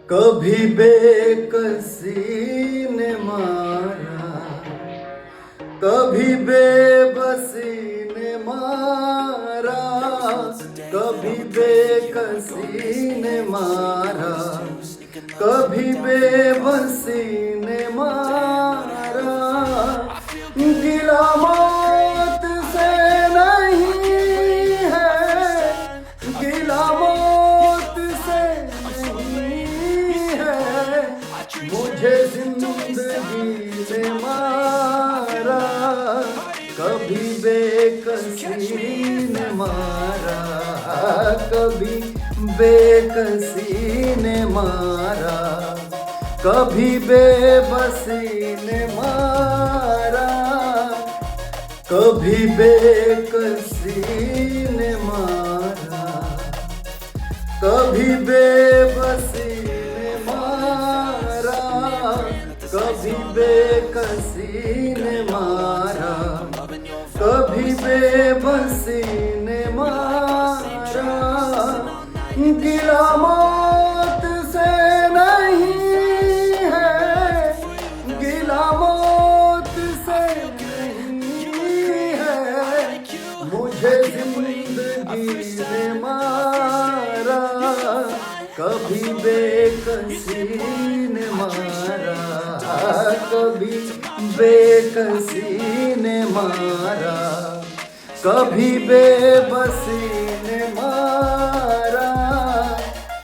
कभी बेकसी ने मारा, कभी बेबसी ने मारा, कभी बेकसी ने मारा, कभी बेबसी ने मारा। गिला मौत से नहीं है, गिला मौत से नहीं है, मुझे जिंदगी ने मारा। कभी बेकसी ने मारा, कभी बेकसी ने मारा, कभी बेबसी ने मारा, कभी बेकसी ने मारा, कभी बेबसी ने मारा, कभी बेकसी ने मारा, कभी बेबसी ने मारा। गिला मौत से नहीं है, गिला मौत से नहीं है, मुझे जिंदगी ने मारा। कभी बेकसी ने मारा, कभी बेकसी ने मारा, कभी बेबसी ने